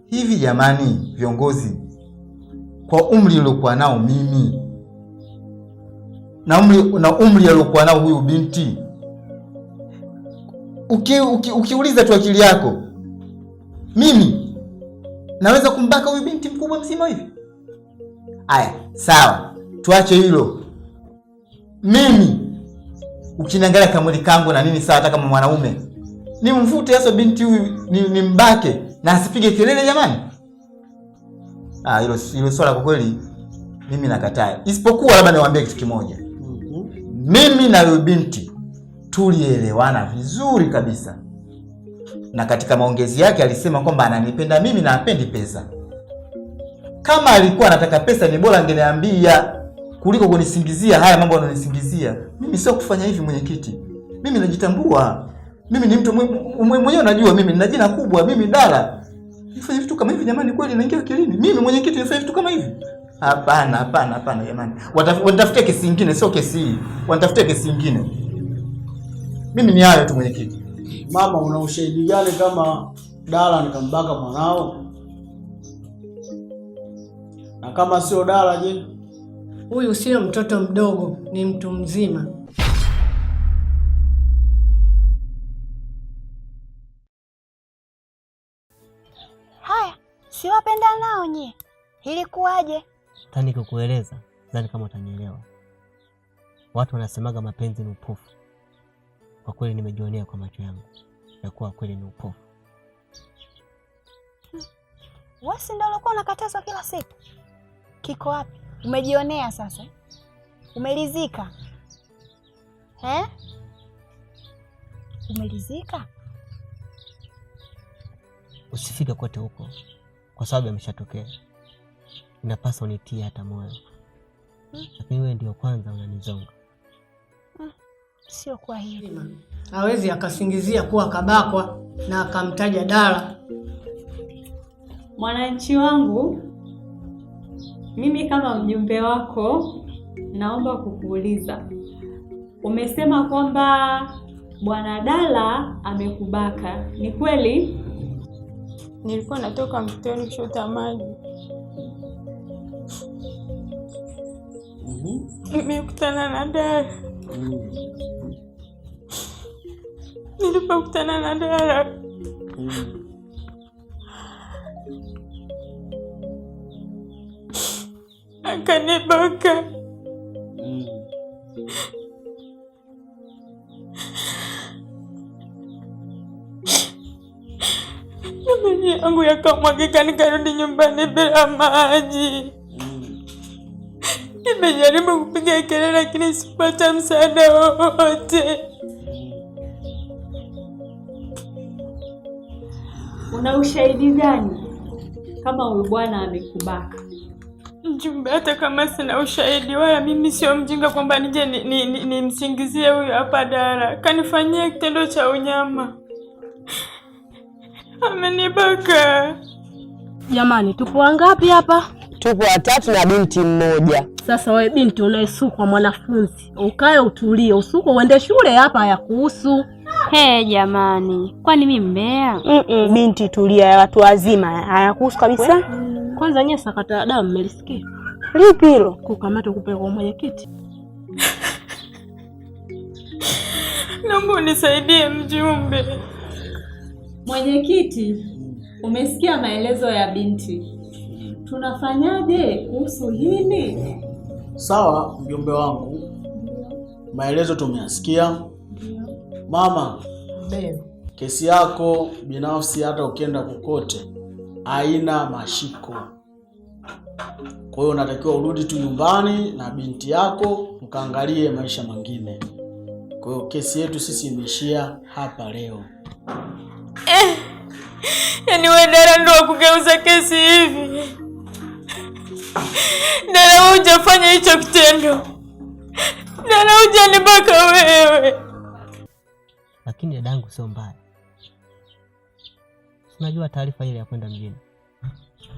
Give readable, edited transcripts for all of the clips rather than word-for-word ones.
Hivi jamani viongozi, kwa umri uliokuwa nao mimi na umri aliokuwa nao huyu binti, ukiuliza tu akili yako, mimi naweza kumbaka huyu binti mkubwa mzima hivi? Aya, sawa, tuache hilo. Mimi ukiniangalia kamwili kangu na nini, sawa, hata kama mwanaume nimvute hasa binti huyu nimbake na asipige kelele jamani? Hilo swala kwa kweli mimi nakataa. Isipokuwa labda niwaambie kitu kimoja. Mimi na huyu binti tulielewana vizuri kabisa, na katika maongezi yake alisema kwamba ananipenda mimi na hapendi pesa. Kama alikuwa anataka pesa ni bora angeniambia kuliko kunisingizia haya mambo ananisingizia. Mimi sio kufanya hivi mwenyekiti. Mimi najitambua. Mimi ni mtu mwenyewe, najua mimi nina jina kubwa, mimi Dala. Nifanye vitu kama hivi jamani, kweli naingia akilini? Mimi mwenyekiti nifanye vitu kama hivi? Hapana jamani. Wanatafutia kesi nyingine, sio kesi hii. Wanatafutia kesi nyingine. Mimi ni hayo tu mwenyekiti. Mama, una ushahidi gani kama Dala nikambaka mwanao? Na kama sio Dala je? Huyu sio mtoto mdogo, ni mtu mzima. Haya, siwapenda nao nye. Ilikuwaje? Tani kukueleza, nadhani kama utanielewa. Watu wanasemaga mapenzi ni upofu. Kwa kweli nimejionea kwa macho yangu ya kuwa kweli ni upofu. Wewe si ndio ulikuwa unakatazwa kila siku? Kiko wapi? Umejionea sasa? Umelizika? Umelizika? Usifike kote huko kwa sababu yameshatokea. Inapaswa unitie hata moyo. Lakini wewe ndio kwanza unanizonga. Sio kwa hiyo. Hawezi akasingizia kuwa kabakwa na akamtaja Dala. Mwananchi wangu, mimi kama mjumbe wako naomba kukuuliza. Umesema kwamba Bwana Dala amekubaka. Ni kweli? Nilikuwa natoka mtoni kuchota maji. Nimekutana na Dala. Nilipokutana na Dala, akanibaka. Maji yangu yakamwagika, nikarudi nyumbani bila maji. Nimejaribu kupiga kelele lakini sipata msaada wowote. Una ushahidi gani kama huyu bwana amekubaka? Mjumbe, hata kama sina ushahidi, wala mimi sio mjinga kwamba nije nimsingizie huyu hapa Dala. Kanifanyia kitendo cha unyama. Amenibaka. Jamani, tupo wangapi hapa? Tupo watatu na binti mmoja. Sasa wewe binti unaesukwa mwanafunzi, ukae utulie, usuko uende shule, hapa hayakuhusu. Jamani, kwani mimi mbea? Binti tulia, ya watu wazima, hayakuhusu kabisa. Kwanza nyie sakata damu mmelisikia? Lipi hilo? Kukamata kupeleka kwa mwenyekiti. Naomba unisaidie mjumbe. Mwenyekiti, umesikia maelezo ya binti. Tunafanyaje kuhusu hili? Sawa mjumbe wangu, maelezo tumeyasikia. Mama, kesi yako binafsi hata ukienda kokote haina mashiko. Kwa hiyo unatakiwa urudi tu nyumbani na binti yako mkaangalie maisha mengine. Kwa hiyo kesi yetu sisi imeishia hapa leo. Yaani wewe Dala ndo wakugeuza kesi hivi? Dala, hujafanya hicho kitendo. Dala, hujanibaka wewe. Lakini dadangu sio mbaya. Unajua taarifa ile ya kwenda mjini?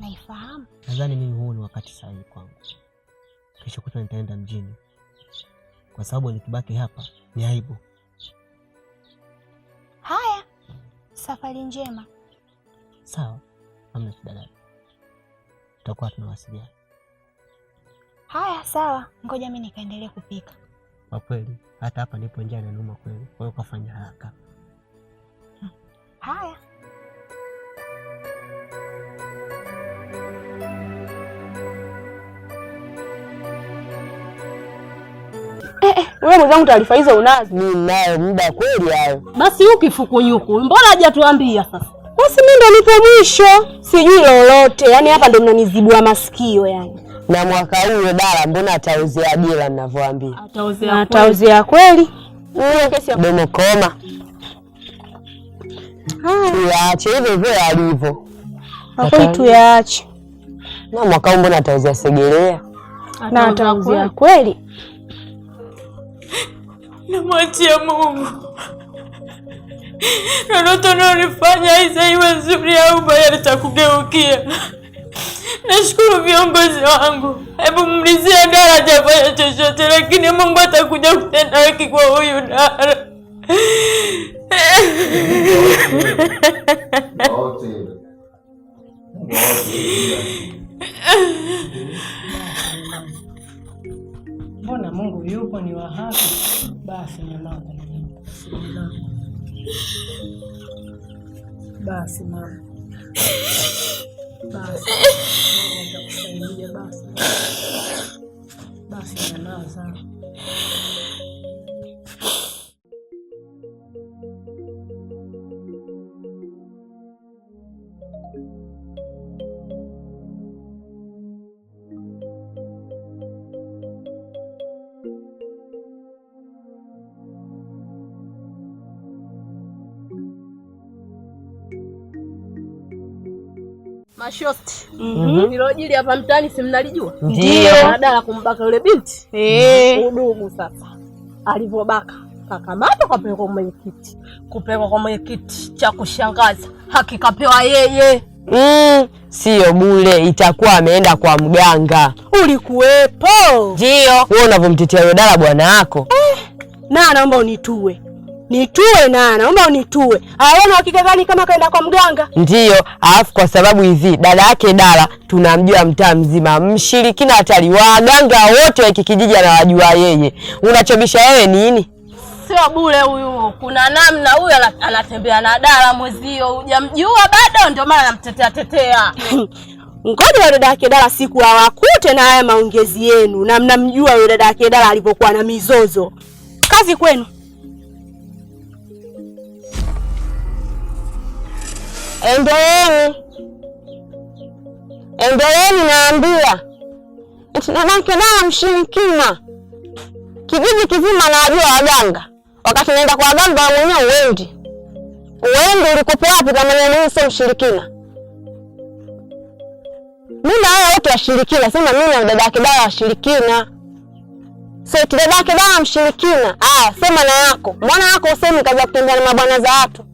Naifahamu. Nadhani mimi huu ni wakati sahihi kwangu. Kesho kutwa nitaenda mjini. Kwa sababu nikibaki hapa ni aibu. Haya, safari njema. Sawa. Hamna shida dada. Tutakuwa tunawasiliana. Haya, sawa. Ngoja mimi nikaendelee kupika. Kwa kweli hata hapa nipo njaa inaniuma kweli. Kwa hiyo kafanya haraka. Haya. Wewe mwenzangu taarifa hizo unazo? Mimi nayo muda kweli hayo. Basi huyu kifukunyuku, mbona hajatuambia sasa? Basi mimi ndo nipo mwisho. Sijui lolote. Yaani hapa ndo mnanizibua masikio yani. Na mwaka huu dada mbona atauzea bila ninavyoambia? Atauzea kweli? Hiyo kesi ya domo koma. Tuyaache hivyo hivyo alivyo. Hapo tuyaache. Na mwaka huu mbona atauzea Segerea? Na atauzea kweli? Namwachia Mungu. Lolote unalofanya iwe nzuri au baya litakugeukia. Nashukuru viongozi wangu. Hebu mlizie Dara hajafanya chochote, lakini Mungu atakuja kutenda haki kwa huyu Dara. Mbona Mungu yupo ni wa haki? Basi mama. Basi mama. Basi. Nitakusaidia basi. Basi nyamaza. Mashosti. Nilojili hapa mtaani si mnalijua? Ndio. Dada kumbaka yule binti. Udugu sasa. Alivyobaka kakamata kapeleka kwa mwenyekiti. Kupeleka kwa mwenyekiti cha kushangaza. Hakikapewa yeye. Sio bure, itakuwa ameenda kwa mganga. Ulikuwepo? Ndio. Wewe unavyomtetea yule dada bwana wako. Na naomba unitue. Nitue na naomba unitue. Haona hakika gani kama kaenda kwa mganga? Ndio, alafu kwa sababu hivi dada yake Dara tunamjua mtaa mzima, mshirikina hatari, waganga wote wa kijiji anawajua yeye. Unachobisha wewe nini? Sio bure huyu. Kuna namna huyu anatembea na Dara mwezio, hujamjua bado ndio maana namtetea. Ngoja yule dada yake Dara siku hawakute na haya maongezi yenu na mnamjua yule dada yake Dara alipokuwa na mizozo. Kazi kwenu. Endeleeni naambia. Dadake Dara mshirikina. Kijiji kizima anajua waganga. Wakati naenda kwa waganga mwenyewe uendi. Uendi ulikopo wapi kama mimi sio mshirikina? Mimi na wao wote washirikina, sema mimi na dadake Dara washirikina. Sio dadake Dara mshirikina. Sema na yako. Mbona yako usemi kaza kutembea na mabwana za watu?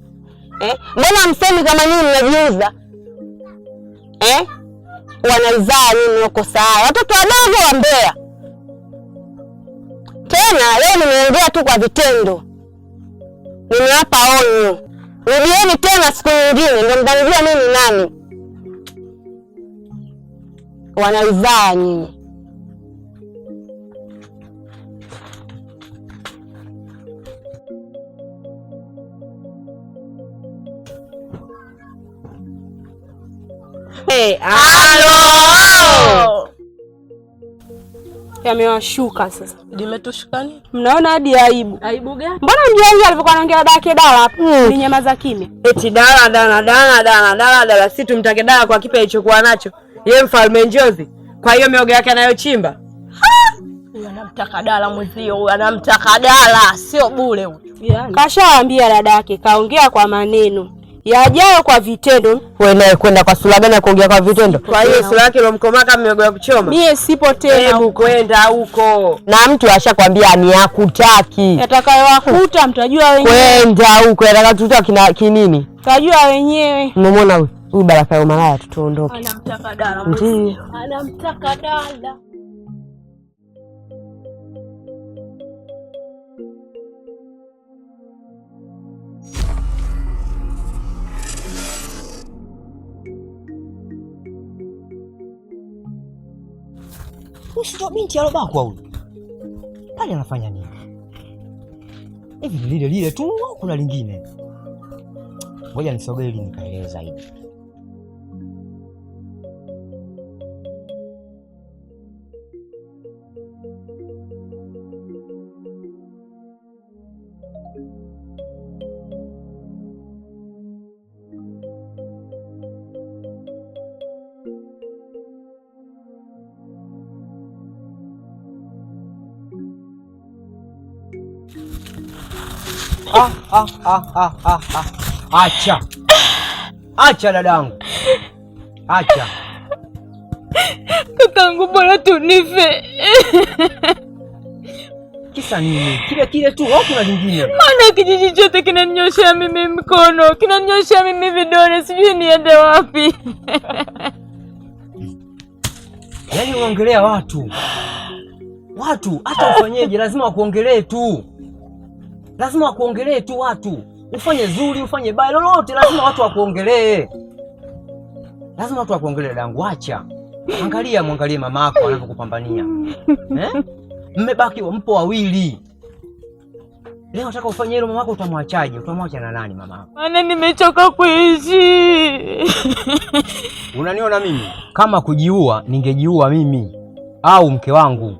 Mbona msemi kama nini mnajiuza? Wanaizaa nini wako sawa? Watoto wadogo wa Mbeya. Tena leo nimeongea tu kwa vitendo. Nimewapa onyo. Rudieni tena siku nyingine ndio mtanijua mimi nani. Wanaizaa nini? Halo. Yamewashuka sasa. Limetushuka nini? Mnaona hadi aibu. Aibu gani? Mbona mjui alivyokuwa anaongea dada yake Dara hapo? Ni nyamaza kimya. Eti Dara si tumtake Dara kwa kipi alichokuwa nacho. Yeye mfalme njozi. Kwa hiyo miogo yake anayochimba. Huyu anamtaka Dara mwezio, huyu anamtaka Dara, sio bure huyu. Yaani kashaambia dada yake kaongea kwa maneno. Yajayo kwa vitendo. Wewe naye kwenda kwa sura gani kuongea kwa vitendo? Kwa hiyo sura yake ilomkomaka miogo ya kuchoma. Mie sipo tena. Hebu kwenda huko. Na mtu ashakwambia ni hakutaki. Yatakayowakuta mtajua wenyewe. Kwenda huko, yatakatuta kinini? Mtajua wenyewe. Umeona huyu? Huyu baraka ya malaya tuondoke. Anamtaka Dara mwezio. Anamtaka Dara. Usito binti alobakwa huyu. Pale anafanya nini? Hivi lile lile tu au kuna lingine? Ngoja nisogee ili nikaeleze zaidi. Acha. Acha dadangu. Acha. Kakangu, bora tunife. Kisa nini? Kile kile tu au kuna lingine? Maana kijiji chote kinanyoshea mimi mkono, kinanyoshea mimi vidole, sijui niende wapi. Yaani uongelea watu. Watu hata ufanyeje lazima wakuongelee tu. Lazima wakuongelee tu watu. Ufanye zuri, ufanye baya, lolote lazima watu wakuongelee. Lazima watu wakuongelee dangu, acha. Angalia, mwangalie mamako anapokupambania. Mmebaki mpo wawili. Leo nataka ufanye hilo, mamako utamwachaje? Utamwacha na nani mamako? Maana nimechoka kuishi. Unaniona mimi? Kama kujiua, ningejiua mimi au mke wangu.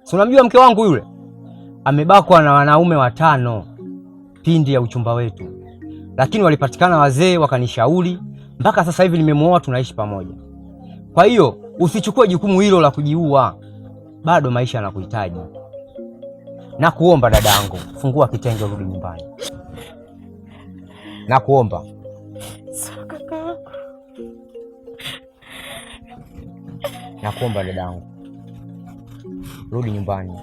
Si unamjua mke wangu yule? Amebakwa na wanaume 5 pindi ya uchumba wetu, lakini walipatikana wazee wakanishauri, mpaka sasa hivi nimemuoa, tunaishi pamoja. Kwa hiyo usichukue jukumu hilo la kujiua, bado maisha yanakuhitaji. Na kuomba dadangu, fungua kitenge urudi nyumbani. Na kuomba. Sawa kaka. Na kuomba dadangu, rudi nyumbani.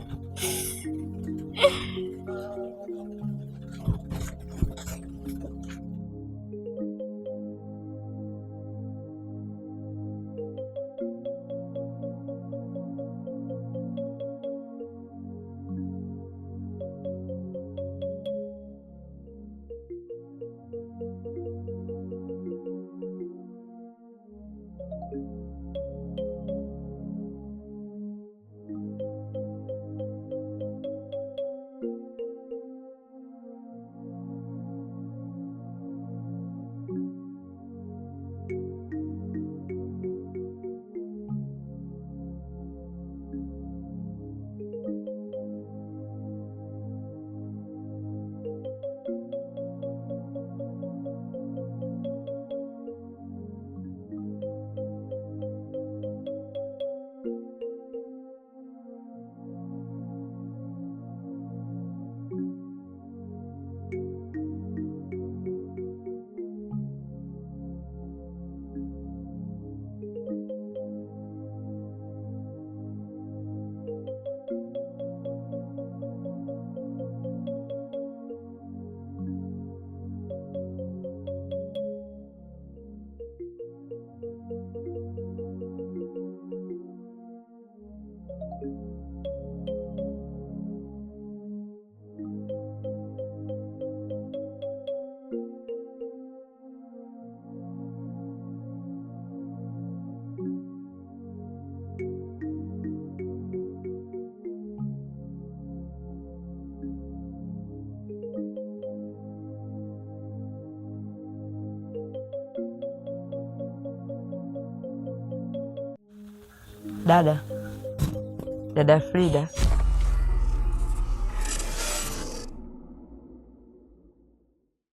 Dada Frida,